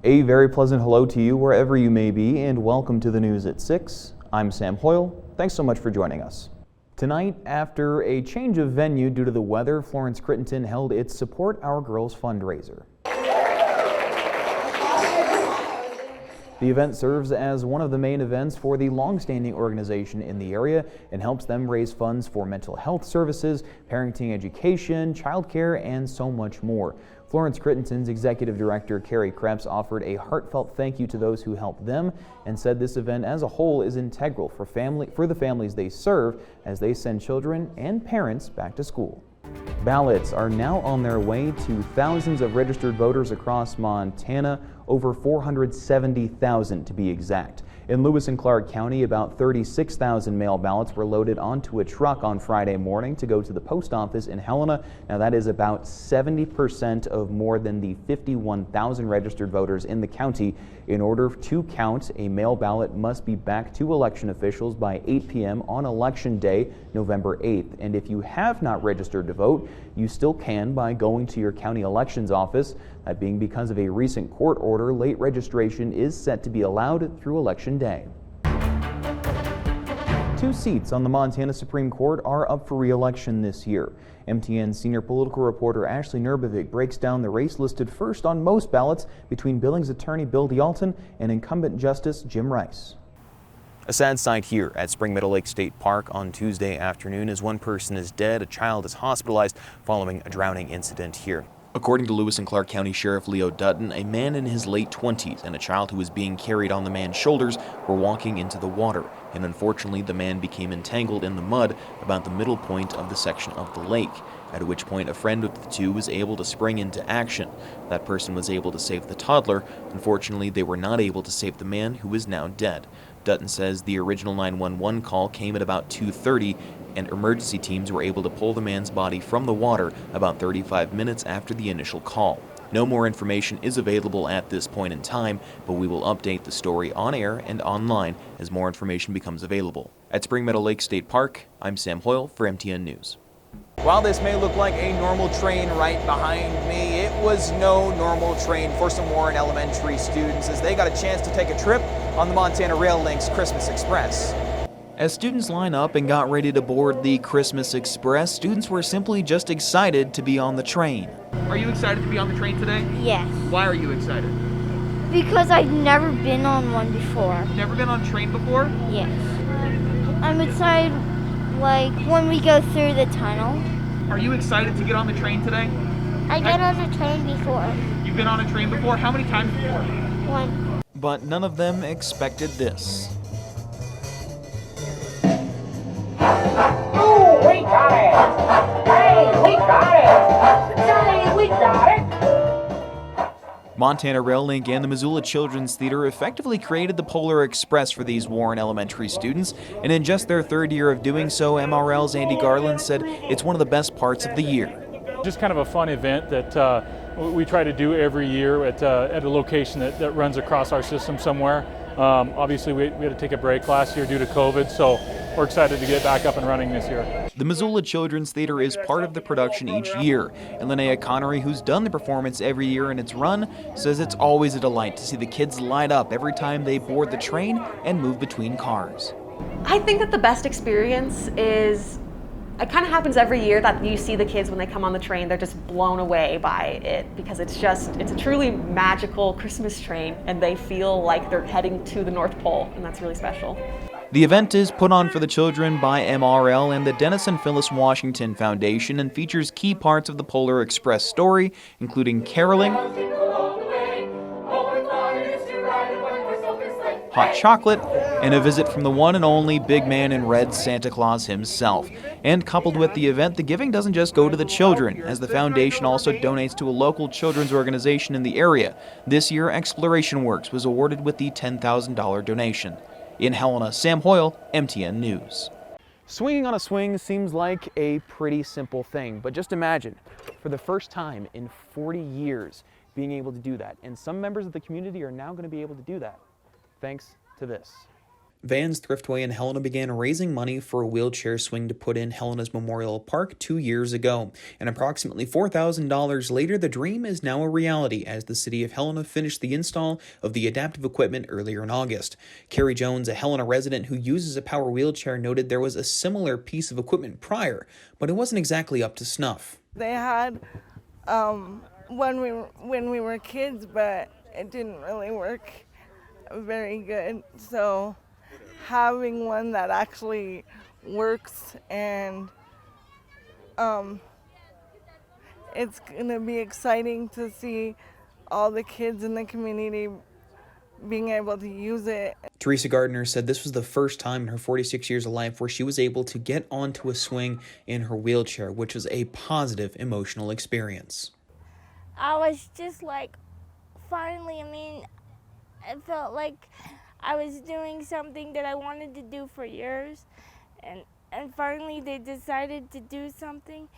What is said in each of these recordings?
A very pleasant hello to you wherever you may be, and welcome to the news at 6. I'm Sam Hoyle. Thanks so much for joining us. Tonight, after a change of venue due to the weather, Florence Crittenton held its Support Our Girls fundraiser. The event serves as one of the main events for the long-standing organization in the area and helps them raise funds for mental health services, parenting education, childcare, and so much more. Florence Crittenton's executive director, Carrie Krebs, offered a heartfelt thank you to those who helped them and said this event as a whole is integral for the families they serve as they send children and parents back to school. Ballots are now on their way to thousands of registered voters across Montana, over 470,000 to be exact. In Lewis and Clark County, about 36,000 mail ballots were loaded onto a truck on Friday morning to go to the post office in Helena. Now that is about 70% of more than the 51,000 registered voters in the county. In order to count, a mail ballot must be back to election officials by 8 p.m. on Election Day, November 8th. And if you have not registered to vote, you still can by going to your county elections office. That being because of a recent court order, late registration is set to be allowed through Election Day. 2 seats on the Montana Supreme Court are up for re-election this year. MTN senior political reporter Ashley Nerbovic breaks down the race listed first on most ballots between Billings attorney Bill D'Alton and incumbent Justice Jim Rice. A sad sight here at Spring Meadow Lake State Park on Tuesday afternoon as one person is dead, a child is hospitalized following a drowning incident here. According to Lewis and Clark County Sheriff Leo Dutton, a man in his late 20s and a child who was being carried on the man's shoulders were walking into the water, and unfortunately the man became entangled in the mud about the middle point of the section of the lake, at which point a friend of the two was able to spring into action. That person was able to save the toddler. Unfortunately, they were not able to save the man, who is now dead. Dutton says the original 911 call came at about 2:30, and emergency teams were able to pull the man's body from the water about 35 minutes after the initial call. No more information is available at this point in time, but we will update the story on air and online as more information becomes available. At Spring Meadow Lake State Park, I'm Sam Hoyle for MTN News. While this may look like a normal train right behind me, it was no normal train for some Warren Elementary students as they got a chance to take a trip on the Montana Rail Link's Christmas Express. As students line up and got ready to board the Christmas Express, students were simply just excited to be on the train. Are you excited to be on the train today? Yes. Why are you excited? Because I've never been on one before. Never been on a train before? Yes. I'm excited, like, when we go through the tunnel. Are you excited to get on the train today? I've been on a train before. You've been on a train before? How many times before? One. But none of them expected this. Oh, we got it! Hey, we got it! Hey, we got it! Montana Rail Link and the Missoula Children's Theater effectively created the Polar Express for these Warren Elementary students, and in just their 3rd year of doing so, MRL's Andy Garland said it's one of the best parts of the year. Just kind of a fun event that we try to do every year at a location that runs across our system somewhere. Obviously, we had to take a break last year due to COVID, so we're excited to get back up and running this year. The Missoula Children's Theater is part of the production each year, and Linnea Connery, who's done the performance every year in its run, says it's always a delight to see the kids light up every time they board the train and move between cars. I think that the best experience is, it kind of happens every year that you see the kids when they come on the train, they're just blown away by it because it's a truly magical Christmas train and they feel like they're heading to the North Pole, and that's really special. The event is put on for the children by MRL and the Dennis and Phyllis Washington Foundation and features key parts of the Polar Express story, including caroling, hot chocolate, and a visit from the one and only big man in red, Santa Claus himself. And coupled with the event, the giving doesn't just go to the children, as the foundation also donates to a local children's organization in the area. This year, Exploration Works was awarded with the $10,000 donation. In Helena, Sam Hoyle, MTN News. Swinging on a swing seems like a pretty simple thing, but just imagine, for the first time in 40 years, being able to do that. And some members of the community are now going to be able to do that, thanks to this. Vans Thriftway in Helena began raising money for a wheelchair swing to put in Helena's Memorial Park 2 years ago. And approximately $4,000 later, the dream is now a reality as the city of Helena finished the install of the adaptive equipment earlier in August. Carrie Jones, a Helena resident who uses a power wheelchair, noted there was a similar piece of equipment prior, but it wasn't exactly up to snuff. They had when we were kids, but it didn't really work very good. So having one that actually works, and it's gonna be exciting to see all the kids in the community being able to use it. Teresa Gardner said this was the first time in her 46 years of life where she was able to get onto a swing in her wheelchair, which was a positive emotional experience. I was just like, finally, it felt like I was doing something that I wanted to do for years, and finally they decided to do something,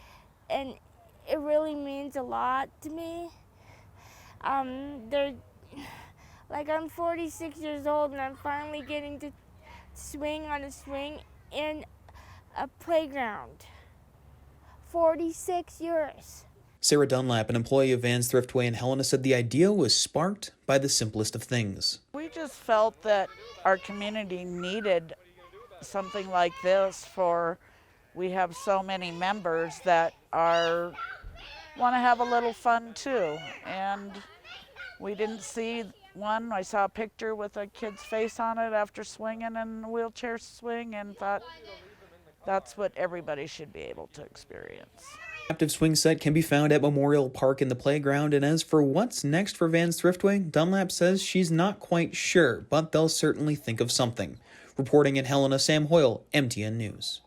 and it really means a lot to me. I'm 46 years old, and I'm finally getting to swing on a swing in a playground. 46 years. Sarah Dunlap, an employee of Vans Thriftway in Helena, said the idea was sparked by the simplest of things. We just felt that our community needed something like this, for we have so many members that want to have a little fun too. And we didn't see one. I saw a picture with a kid's face on it after swinging in a wheelchair swing and thought that's what everybody should be able to experience. Adaptive swing set can be found at Memorial Park in the playground, and as for what's next for Vans Thriftway, Dunlap says she's not quite sure, but they'll certainly think of something. Reporting in Helena, Sam Hoyle, MTN News.